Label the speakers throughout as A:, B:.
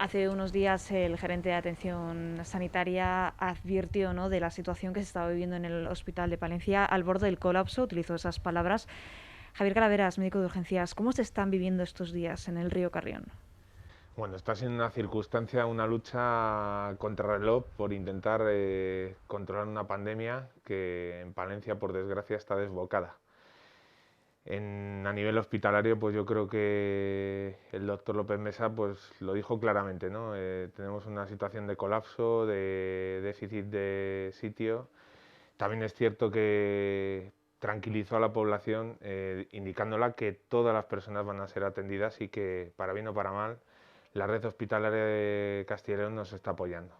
A: Hace unos días el gerente de atención sanitaria advirtió, ¿no?, de la situación que se estaba viviendo en el hospital de Palencia al borde del colapso, utilizó esas palabras. Javier Calaveras, médico de urgencias, ¿cómo se están viviendo estos días en el río Carrión?
B: Bueno, está siendo una circunstancia, una lucha contra reloj por intentar controlar una pandemia que en Palencia, por desgracia, está desbocada. A nivel hospitalario, pues yo creo que el doctor López Mesa pues, lo dijo claramente, ¿no? Tenemos una situación de colapso, de déficit de sitio. También es cierto que tranquilizó a la población indicándola que todas las personas van a ser atendidas y que, para bien o para mal, la red hospitalaria de Castilla y León nos está apoyando.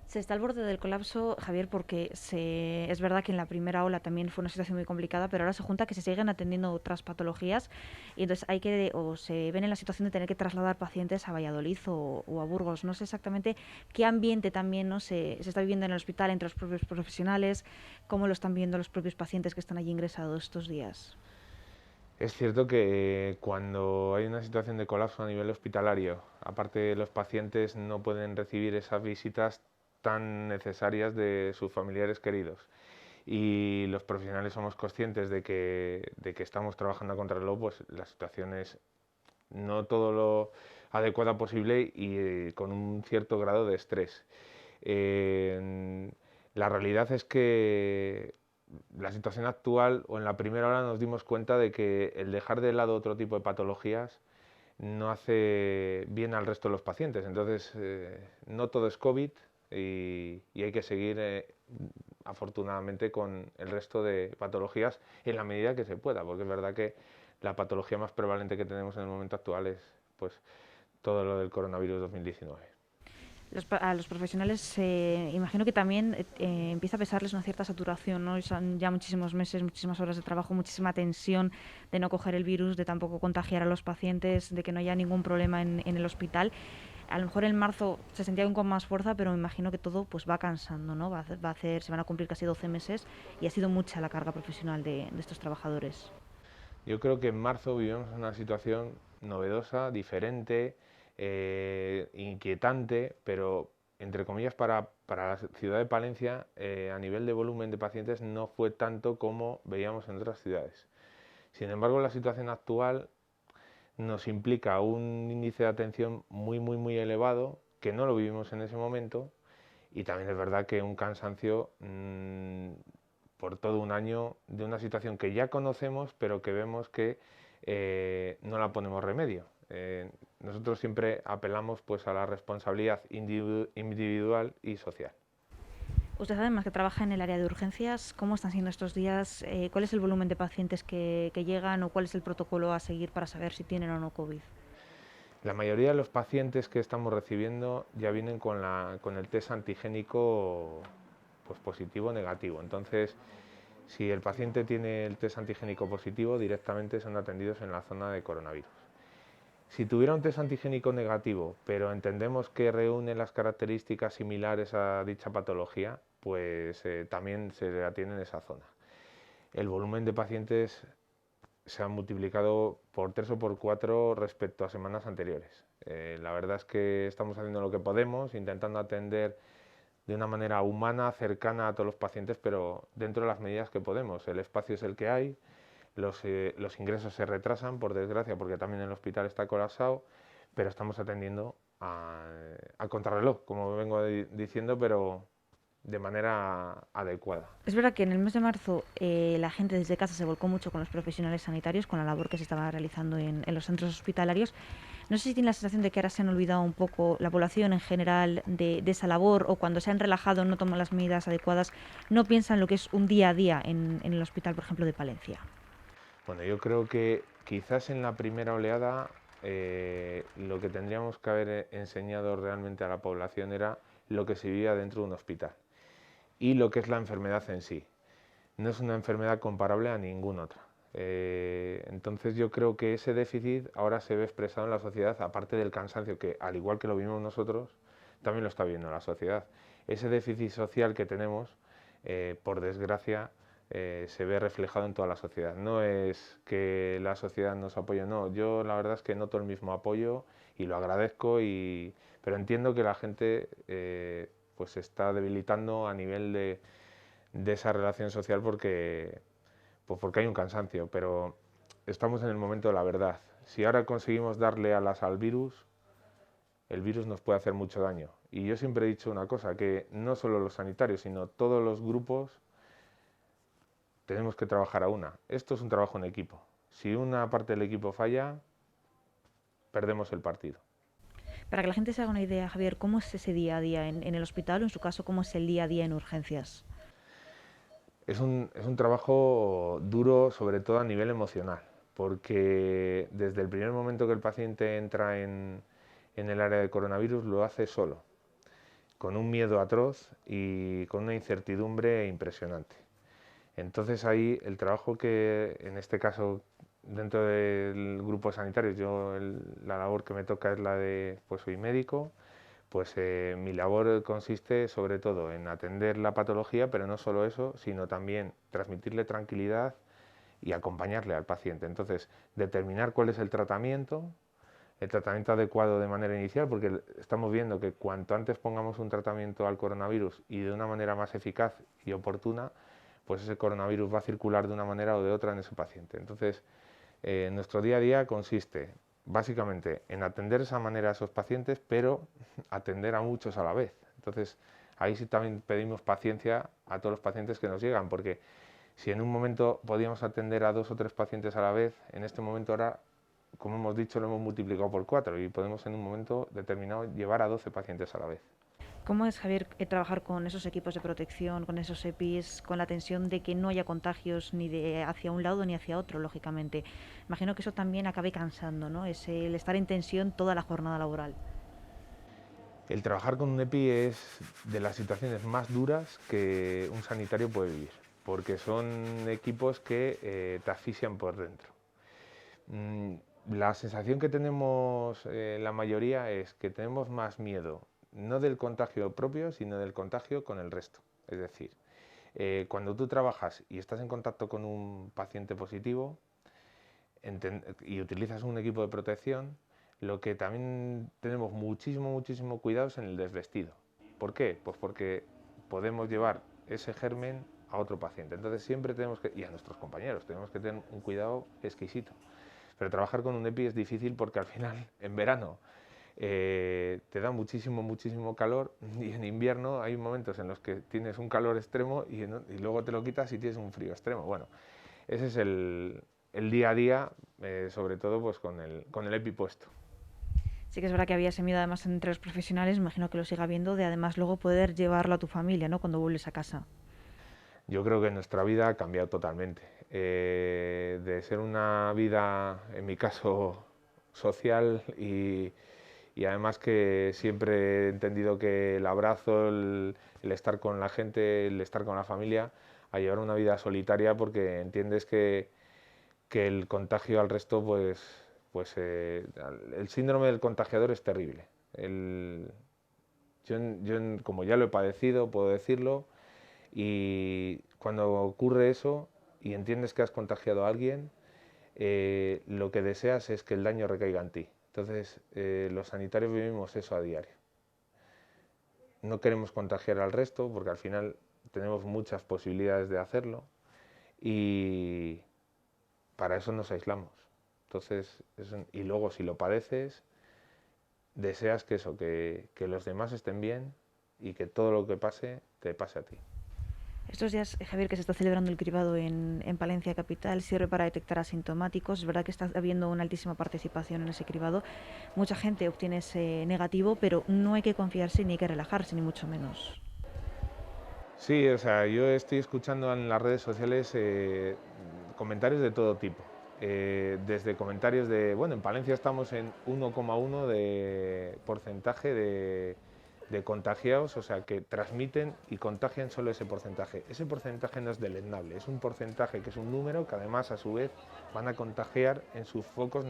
A: Se está al borde del colapso, Javier, porque es verdad que en la primera ola también fue una situación muy complicada, pero ahora se junta que se siguen atendiendo otras patologías y entonces o se ven en la situación de tener que trasladar pacientes a Valladolid o a Burgos. No sé exactamente qué ambiente también, ¿no?, se está viviendo en el hospital entre los propios profesionales, cómo lo están viviendo los propios pacientes que están allí ingresados estos días.
B: Es cierto que cuando hay una situación de colapso a nivel hospitalario, aparte los pacientes no pueden recibir esas visitas tan necesarias de sus familiares queridos. Y los profesionales somos conscientes de que estamos trabajando a contrarreloj, pues la situación es no todo lo adecuada posible y con un cierto grado de estrés. Eh, la realidad es que la situación actual, o en la primera hora nos dimos cuenta de que el dejar de lado otro tipo de patologías no hace bien al resto de los pacientes. Entonces, no todo es COVID y hay que seguir, afortunadamente, con el resto de patologías en la medida que se pueda, porque es verdad que la patología más prevalente que tenemos en el momento actual es pues, todo lo del coronavirus 2019.
A: A los profesionales imagino que también empieza a pesarles una cierta saturación, ¿no? Son ya muchísimos meses, muchísimas horas de trabajo, muchísima tensión de no coger el virus, de tampoco contagiar a los pacientes, de que no haya ningún problema en el hospital. A lo mejor en marzo se sentía aún con más fuerza, pero me imagino que todo pues va cansando, ¿no? Se van a cumplir casi 12 meses y ha sido mucha la carga profesional de estos trabajadores.
B: Yo creo que en marzo vivimos una situación novedosa, diferente, inquietante, pero entre comillas para la ciudad de Palencia, a nivel de volumen de pacientes no fue tanto como veíamos en otras ciudades. Sin embargo, la situación actual nos implica un índice de atención muy elevado, que no lo vivimos en ese momento, y también es verdad que un cansancio por todo un año de una situación que ya conocemos, pero que vemos que no la ponemos remedio. Nosotros siempre apelamos pues, a la responsabilidad individual y social.
A: Usted además que trabaja en el área de urgencias, ¿cómo están siendo estos días? ¿Cuál es el volumen de pacientes que llegan o cuál es el protocolo a seguir para saber si tienen o no COVID?
B: La mayoría de los pacientes que estamos recibiendo ya vienen con el test antigénico pues, positivo o negativo. Entonces, si el paciente tiene el test antigénico positivo, directamente son atendidos en la zona de coronavirus. Si tuviera un test antigénico negativo, pero entendemos que reúne las características similares a dicha patología, pues también se le atiende en esa zona. El volumen de pacientes se ha multiplicado por 3 o por 4 respecto a semanas anteriores. La verdad es que estamos haciendo lo que podemos, intentando atender de una manera humana, cercana a todos los pacientes, pero dentro de las medidas que podemos. El espacio es el que hay, los ingresos se retrasan, por desgracia, porque también el hospital está colapsado, pero estamos atendiendo a contrarreloj, como vengo diciendo, pero de manera adecuada.
A: Es verdad que en el mes de marzo la gente desde casa se volcó mucho con los profesionales sanitarios, con la labor que se estaba realizando en los centros hospitalarios. No sé si tiene la sensación de que ahora se han olvidado un poco la población en general de esa labor o cuando se han relajado, no toman las medidas adecuadas, no piensan lo que es un día a día en el hospital, por ejemplo, de Palencia.
B: Bueno, yo creo que quizás en la primera oleada lo que tendríamos que haber enseñado realmente a la población era lo que se vivía dentro de un hospital y lo que es la enfermedad en sí. No es una enfermedad comparable a ninguna otra. Entonces yo creo que ese déficit ahora se ve expresado en la sociedad, aparte del cansancio, que al igual que lo vimos nosotros, también lo está viendo la sociedad. Ese déficit social que tenemos, por desgracia, se ve reflejado en toda la sociedad. No es que la sociedad nos apoye, no. Yo la verdad es que noto el mismo apoyo y lo agradezco, pero entiendo que la gente pues se está debilitando a nivel de esa relación social pues porque hay un cansancio, pero estamos en el momento de la verdad. Si ahora conseguimos darle alas al virus, el virus nos puede hacer mucho daño. Y yo siempre he dicho una cosa, que no solo los sanitarios, sino todos los grupos tenemos que trabajar a una. Esto es un trabajo en equipo. Si una parte del equipo falla, perdemos el partido.
A: Para que la gente se haga una idea, Javier, ¿cómo es ese día a día en el hospital o en su caso, cómo es el día a día en urgencias?
B: Es un trabajo duro, sobre todo a nivel emocional, porque desde el primer momento que el paciente entra en el área de coronavirus lo hace solo, con un miedo atroz y con una incertidumbre impresionante. Entonces ahí el trabajo que, en este caso, dentro del grupo sanitario, la labor que me toca es la de, pues soy médico, pues mi labor consiste sobre todo en atender la patología, pero no solo eso, sino también transmitirle tranquilidad y acompañarle al paciente. Entonces, determinar cuál es el tratamiento adecuado de manera inicial, porque estamos viendo que cuanto antes pongamos un tratamiento al coronavirus y de una manera más eficaz y oportuna, pues ese coronavirus va a circular de una manera o de otra en ese paciente. Entonces, nuestro día a día consiste básicamente en atender de esa manera a esos pacientes, pero atender a muchos a la vez. Entonces, ahí sí también pedimos paciencia a todos los pacientes que nos llegan, porque si en un momento podíamos atender a 2 o 3 pacientes a la vez, en este momento ahora, como hemos dicho, lo hemos multiplicado por 4 y podemos en un momento determinado llevar a 12 pacientes a la vez.
A: ¿Cómo es, Javier, trabajar con esos equipos de protección, con esos EPIs, con la tensión de que no haya contagios ni de hacia un lado ni hacia otro, lógicamente? Imagino que eso también acabe cansando, ¿no? Es el estar en tensión toda la jornada laboral.
B: El trabajar con un EPI es de las situaciones más duras que un sanitario puede vivir, porque son equipos que te asfixian por dentro. Mm, la sensación que tenemos la mayoría es que tenemos más miedo, no del contagio propio, sino del contagio con el resto. Es decir, cuando tú trabajas y estás en contacto con un paciente positivo y utilizas un equipo de protección, lo que también tenemos muchísimo cuidado es en el desvestido. ¿Por qué? Pues porque podemos llevar ese germen a otro paciente. Entonces siempre tenemos que, y a nuestros compañeros, tenemos que tener un cuidado exquisito. Pero trabajar con un EPI es difícil porque al final, en verano, te da muchísimo calor y en invierno hay momentos en los que tienes un calor extremo y luego te lo quitas y tienes un frío extremo. Bueno, ese es el día a día, sobre todo pues con el EPI puesto.
A: Sí que es verdad que había ese miedo además entre los profesionales, imagino que lo siga viendo, de además luego poder llevarlo a tu familia, ¿no? Cuando vuelves a casa.
B: Yo creo que nuestra vida ha cambiado totalmente. De ser una vida, en mi caso, social y además que siempre he entendido que el abrazo, el estar con la gente, el estar con la familia, a llevar una vida solitaria porque entiendes que el contagio al resto, el síndrome del contagiador es terrible. Como ya lo he padecido, puedo decirlo, y cuando ocurre eso y entiendes que has contagiado a alguien, lo que deseas es que el daño recaiga en ti. Entonces, los sanitarios vivimos eso a diario. No queremos contagiar al resto porque al final tenemos muchas posibilidades de hacerlo y para eso nos aislamos. Entonces, y luego si lo padeces, deseas que eso, que los demás estén bien y que todo lo que pase te pase a ti.
A: Estos días, Javier, que se está celebrando el cribado en Palencia Capital, sirve para detectar asintomáticos. Es verdad que está habiendo una altísima participación en ese cribado. Mucha gente obtiene ese negativo, pero no hay que confiarse ni hay que relajarse, ni mucho menos.
B: Sí, o sea, yo estoy escuchando en las redes sociales comentarios de todo tipo. Desde comentarios de, bueno, en Palencia estamos en 1,1 de porcentaje de contagiados, o sea, que transmiten y contagian solo ese porcentaje. Ese porcentaje no es deleznable, es un porcentaje que es un número que además a su vez van a contagiar en sus focos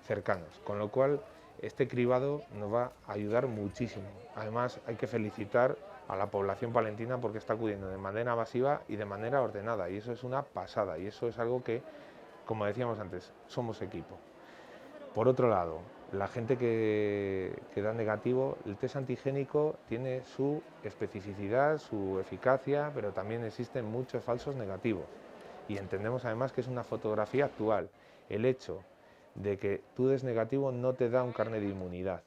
B: cercanos, con lo cual este cribado nos va a ayudar muchísimo. Además hay que felicitar a la población palentina porque está acudiendo de manera masiva y de manera ordenada y eso es una pasada y eso es algo que, como decíamos antes, somos equipo. Por otro lado, la gente que da negativo, el test antigénico tiene su especificidad, su eficacia, pero también existen muchos falsos negativos. Y entendemos además que es una fotografía actual. El hecho de que tú des negativo no te da un carnet de inmunidad.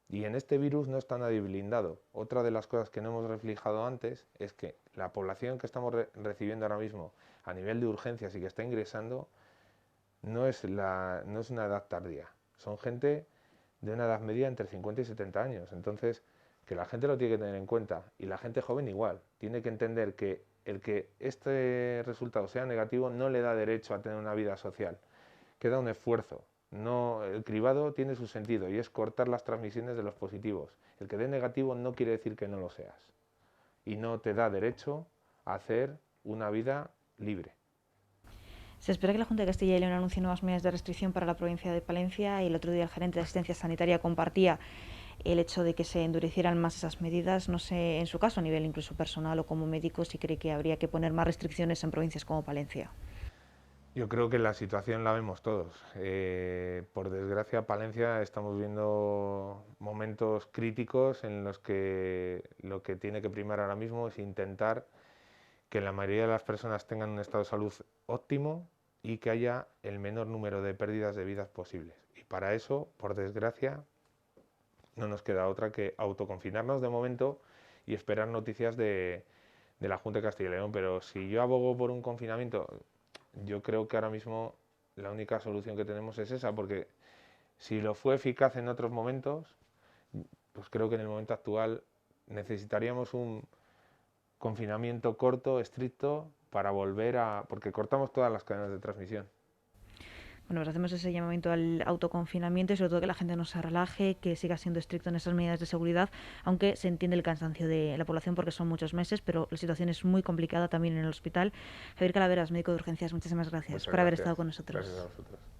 B: Y en este virus no está nadie blindado. Otra de las cosas que no hemos reflejado antes es que la población que estamos recibiendo ahora mismo a nivel de urgencias y que está ingresando no es una edad tardía. Son gente de una edad media entre 50 y 70 años. Entonces, que la gente lo tiene que tener en cuenta. Y la gente joven igual. Tiene que entender que el que este resultado sea negativo no le da derecho a tener una vida social. Queda un esfuerzo. No, el cribado tiene su sentido y es cortar las transmisiones de los positivos. El que dé negativo no quiere decir que no lo seas. Y no te da derecho a hacer una vida libre.
A: Se espera que la Junta de Castilla y León anuncie nuevas medidas de restricción para la provincia de Palencia y el otro día el gerente de asistencia sanitaria compartía el hecho de que se endurecieran más esas medidas. No sé, en su caso, a nivel incluso personal o como médico, si cree que habría que poner más restricciones en provincias como Palencia.
B: Yo creo que la situación la vemos todos. Por desgracia, Palencia estamos viendo momentos críticos en los que lo que tiene que primar ahora mismo es intentar que la mayoría de las personas tengan un estado de salud óptimo y que haya el menor número de pérdidas de vidas posibles. Y para eso, por desgracia, no nos queda otra que autoconfinarnos de momento y esperar noticias de la Junta de Castilla y León. Pero si yo abogo por un confinamiento, yo creo que ahora mismo la única solución que tenemos es esa, porque si lo fue eficaz en otros momentos, pues creo que en el momento actual necesitaríamos un confinamiento corto, estricto, para volver a... porque cortamos todas las cadenas de transmisión.
A: Bueno, pues hacemos ese llamamiento al autoconfinamiento y sobre todo que la gente no se relaje, que siga siendo estricto en esas medidas de seguridad, aunque se entiende el cansancio de la población porque son muchos meses, pero la situación es muy complicada también en el hospital. Javier Calaveras, médico de urgencias, muchísimas gracias
B: Muchas
A: por haber
B: gracias.
A: estado con
B: Gracias a
A: nosotros.
B: vosotros.